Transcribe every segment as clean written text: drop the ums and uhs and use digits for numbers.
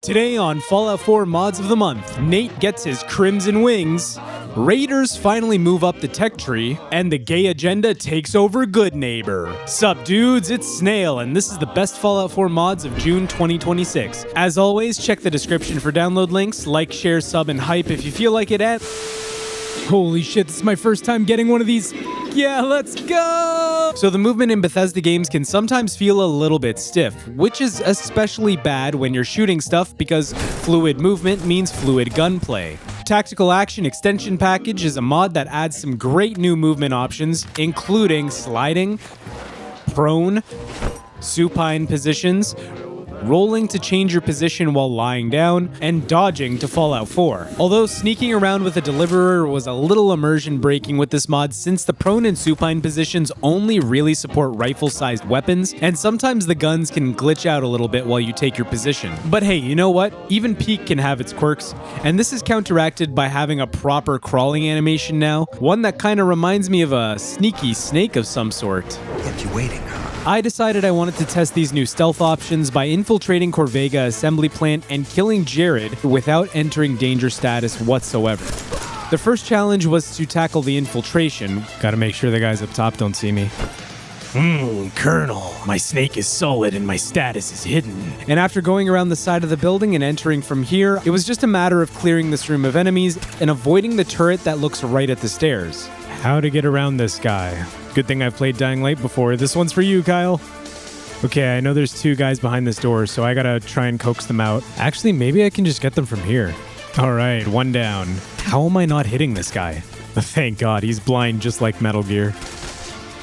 Today on Fallout 4 Mods of the Month, Nate gets his crimson wings, Raiders finally move up the tech tree, and the gay agenda takes over Goodneighbor. Sup dudes, it's Snail, and this is the best Fallout 4 mods of June 2026. As always, check the description for download links, like, share, sub, and hype if you feel like it, and... Holy shit, this is my first time getting one of these. Yeah, let's go! So the movement in Bethesda games can sometimes feel a little bit stiff, which is especially bad when you're shooting stuff because fluid movement means fluid gunplay. Tactical Action Extension Package is a mod that adds some great new movement options, including sliding, prone, supine positions, rolling to change your position while lying down, and dodging to Fallout 4. Although sneaking around with a deliverer was a little immersion breaking with this mod since the prone and supine positions only really support rifle-sized weapons, and sometimes the guns can glitch out a little bit while you take your position. But hey, you know what? Even Peak can have its quirks, and this is counteracted by having a proper crawling animation now, one that kinda reminds me of a sneaky snake of some sort. Kept you waiting, huh? I decided I wanted to test these new stealth options by infiltrating Corvega assembly plant and killing Jared without entering danger status whatsoever. The first challenge was to tackle the infiltration. Gotta make sure the guys up top don't see me. Colonel, my snake is solid and my status is hidden. And after going around the side of the building and entering from here, it was just a matter of clearing this room of enemies and avoiding the turret that looks right at the stairs. How to get around this guy. Good thing I've played Dying Light before. This one's for you, Kyle. Okay, I know there's two guys behind this door, so I gotta try and coax them out. Actually, maybe I can just get them from here. All right, one down. How am I not hitting this guy? Thank God, he's blind just like Metal Gear.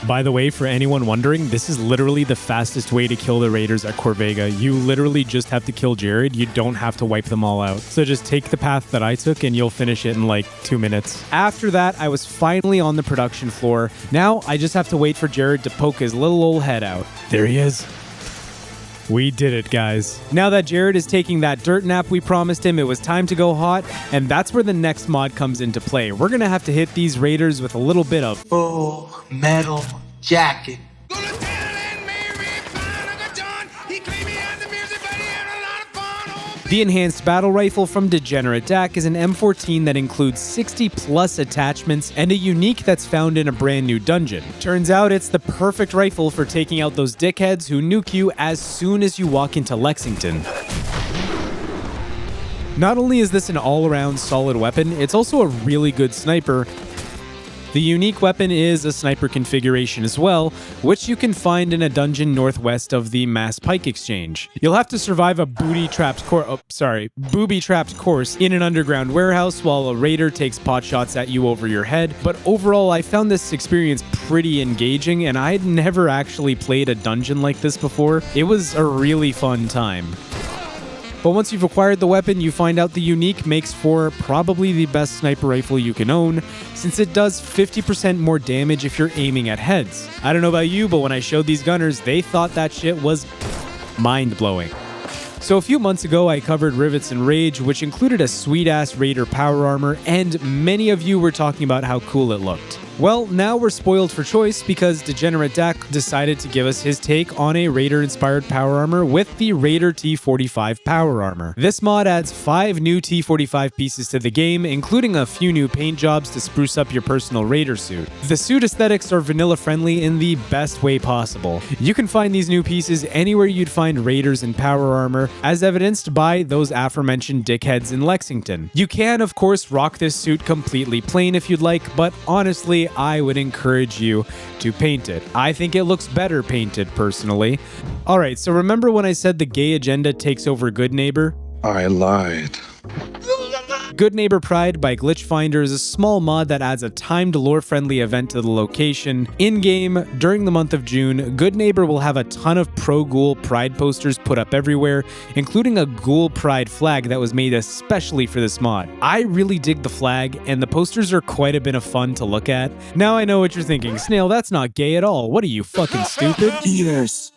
By the way, for anyone wondering, this is literally the fastest way to kill the Raiders at Corvega. You literally just have to kill Jared. You don't have to wipe them all out. So just take the path that I took and you'll finish it in like 2 minutes. After that, I was finally on the production floor. Now I just have to wait for Jared to poke his little old head out. There he is. We did it, guys. Now that Jared is taking that dirt nap we promised him, it was time to go hot, and that's where the next mod comes into play. We're gonna have to hit these Raiders with a little bit of Full Metal Jacket. The enhanced battle rifle from DegenerateDak is an M14 that includes 60 plus attachments and a unique that's found in a brand new dungeon. Turns out it's the perfect rifle for taking out those dickheads who nuke you as soon as you walk into Lexington. Not only is this an all-around solid weapon, it's also a really good sniper. The unique weapon is a sniper configuration as well, which you can find in a dungeon northwest of the Mass Pike Exchange. You'll have to survive a booby-trapped course in an underground warehouse while a raider takes pot shots at you over your head, but overall I found this experience pretty engaging and I had never actually played a dungeon like this before. It was a really fun time. But once you've acquired the weapon, you find out the unique makes for probably the best sniper rifle you can own, since it does 50% more damage if you're aiming at heads. I don't know about you, but when I showed these gunners, they thought that shit was mind-blowing. So a few months ago, I covered Rivets and Rage, which included a sweet-ass Raider power armor, and many of you were talking about how cool it looked. Well, now we're spoiled for choice because DegenerateDak decided to give us his take on a Raider-inspired power armor with the Raider T45 power armor. This mod adds 5 new T45 pieces to the game, including a few new paint jobs to spruce up your personal Raider suit. The suit aesthetics are vanilla-friendly in the best way possible. You can find these new pieces anywhere you'd find Raiders in power armor, as evidenced by those aforementioned dickheads in Lexington. You can, of course, rock this suit completely plain if you'd like, but honestly, I would encourage you to paint it. I think it looks better painted, personally. Alright, so remember when I said the gay agenda takes over Goodneighbor? I lied. Goodneighbor Pride by Glitch Finder is a small mod that adds a timed lore-friendly event to the location. In-game, during the month of June, Goodneighbor will have a ton of pro-ghoul Pride posters put up everywhere, including a ghoul Pride flag that was made especially for this mod. I really dig the flag, and the posters are quite a bit of fun to look at. Now I know what you're thinking, Snail, that's not gay at all. What are you, fucking stupid? Yes.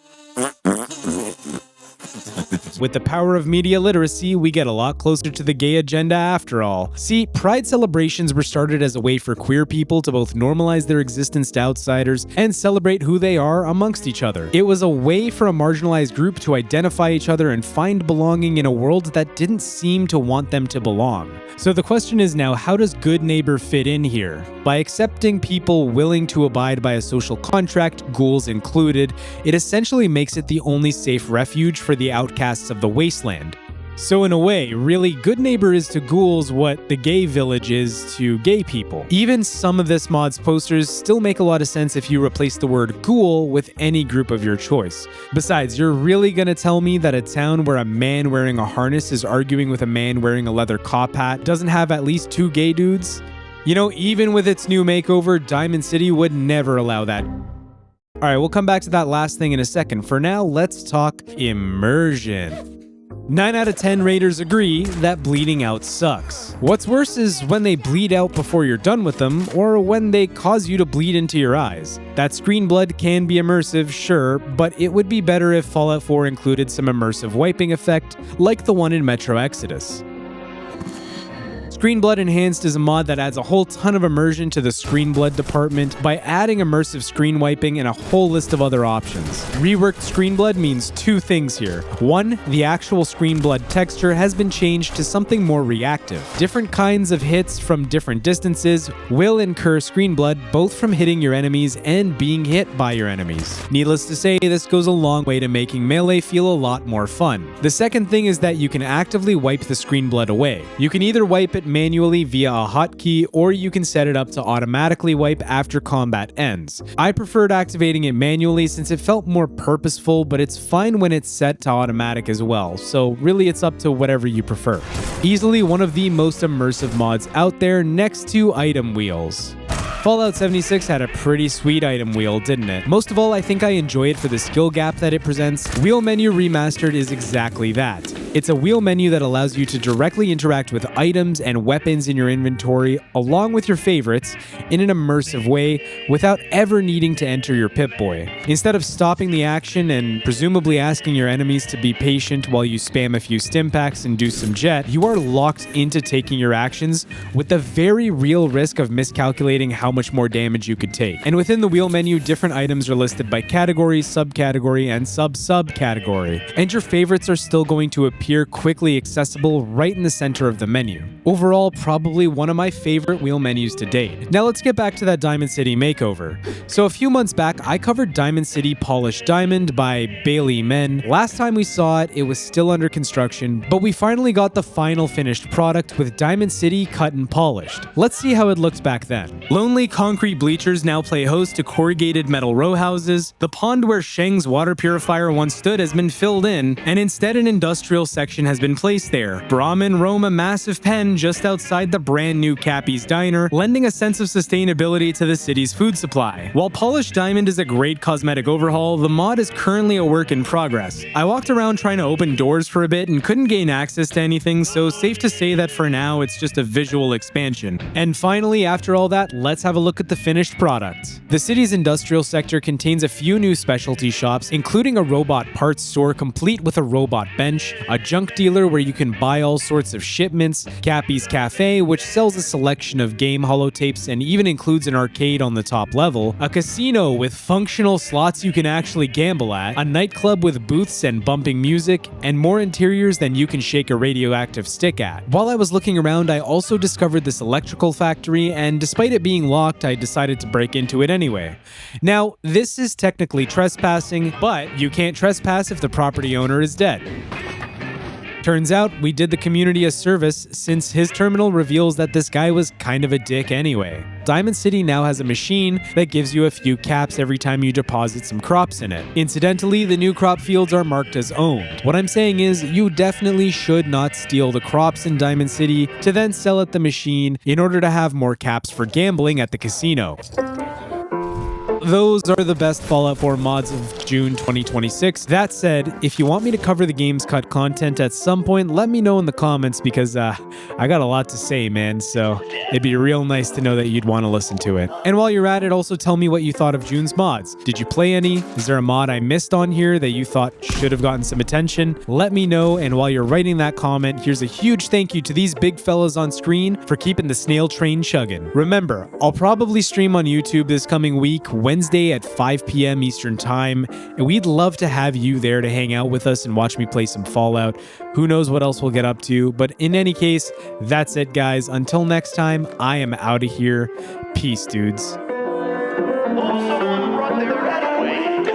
With the power of media literacy, we get a lot closer to the gay agenda after all. See, Pride celebrations were started as a way for queer people to both normalize their existence to outsiders and celebrate who they are amongst each other. It was a way for a marginalized group to identify each other and find belonging in a world that didn't seem to want them to belong. So the question is now, how does Goodneighbor fit in here? By accepting people willing to abide by a social contract, ghouls included, it essentially makes it the only safe refuge for the outcasts of the wasteland. So in a way, really, Goodneighbor is to ghouls what the gay village is to gay people. Even some of this mod's posters still make a lot of sense if you replace the word ghoul with any group of your choice. Besides, you're really gonna tell me that a town where a man wearing a harness is arguing with a man wearing a leather cop hat doesn't have at least 2 gay dudes? You know, even with its new makeover, Diamond City would never allow that. Alright, we'll come back to that last thing in a second. For now, let's talk immersion. 9 out of 10 raters agree that bleeding out sucks. What's worse is when they bleed out before you're done with them, or when they cause you to bleed into your eyes. That screen blood can be immersive, sure, but it would be better if Fallout 4 included some immersive wiping effect, like the one in Metro Exodus. Screen Blood Enhanced is a mod that adds a whole ton of immersion to the Screen Blood department by adding immersive screen wiping and a whole list of other options. Reworked Screen Blood means 2 things here. 1, the actual Screen Blood texture has been changed to something more reactive. Different kinds of hits from different distances will incur Screen Blood both from hitting your enemies and being hit by your enemies. Needless to say, this goes a long way to making melee feel a lot more fun. The second thing is that you can actively wipe the Screen Blood away. You can either wipe it manually via a hotkey, or you can set it up to automatically wipe after combat ends. I preferred activating it manually since it felt more purposeful, but it's fine when it's set to automatic as well, so really it's up to whatever you prefer. Easily one of the most immersive mods out there, next to item wheels. Fallout 76 had a pretty sweet item wheel, didn't it? Most of all, I think I enjoy it for the skill gap that it presents. Wheel Menu Remastered is exactly that. It's a wheel menu that allows you to directly interact with items and weapons in your inventory, along with your favorites, in an immersive way, without ever needing to enter your Pip-Boy. Instead of stopping the action and presumably asking your enemies to be patient while you spam a few stimpaks and do some jet, you are locked into taking your actions with the very real risk of miscalculating how much more damage you could take. And within the wheel menu, different items are listed by category, subcategory, and sub-subcategory. And your favorites are still going to appear quickly accessible right in the center of the menu. Overall, probably one of my favorite wheel menus to date. Now let's get back to that Diamond City makeover. So a few months back, I covered Diamond City Polished Diamond by Bailey Men. Last time we saw it, it was still under construction, but we finally got the final finished product with Diamond City cut and polished. Let's see how it looked back then. Lonely concrete bleachers now play host to corrugated metal row houses. The pond where Sheng's water purifier once stood has been filled in, and instead an industrial section has been placed there. Brahmin roam a massive pen just outside the brand new Cappy's Diner, lending a sense of sustainability to the city's food supply. While Polished Diamond is a great cosmetic overhaul, the mod is currently a work in progress. I walked around trying to open doors for a bit and couldn't gain access to anything, so safe to say that for now it's just a visual expansion. And finally, after all that, let's have a look at the finished product. The city's industrial sector contains a few new specialty shops, including a robot parts store complete with a robot bench, a junk dealer where you can buy all sorts of shipments, Cappy's Cafe, which sells a selection of game holotapes and even includes an arcade on the top level, a casino with functional slots you can actually gamble at, a nightclub with booths and bumping music, and more interiors than you can shake a radioactive stick at. While I was looking around, I also discovered this electrical factory, and despite it being locked, I decided to break into it anyway. Now, this is technically trespassing, but you can't trespass if the property owner is dead. Turns out, we did the community a service since his terminal reveals that this guy was kind of a dick anyway. Diamond City now has a machine that gives you a few caps every time you deposit some crops in it. Incidentally, the new crop fields are marked as owned. What I'm saying is, you definitely should not steal the crops in Diamond City to then sell at the machine in order to have more caps for gambling at the casino. those are the best Fallout 4 mods of June 2026. That said, if you want me to cover the game's cut content at some point, let me know in the comments because I got a lot to say, man, so it'd be real nice to know that you'd want to listen to it. And while you're at it, also tell me what you thought of June's mods. Did you play any? Is there a mod I missed on here that you thought should have gotten some attention? Let me know, and while you're writing that comment, here's a huge thank you to these big fellas on screen for keeping the snail train chugging. Remember, I'll probably stream on YouTube this coming week, Wednesday at 5 p.m. Eastern Time, and we'd love to have you there to hang out with us and watch me play some Fallout. Who knows what else we'll get up to, but in any case, that's it, guys. Until next time, I am out of here. Peace, dudes. Will someone run their rat away?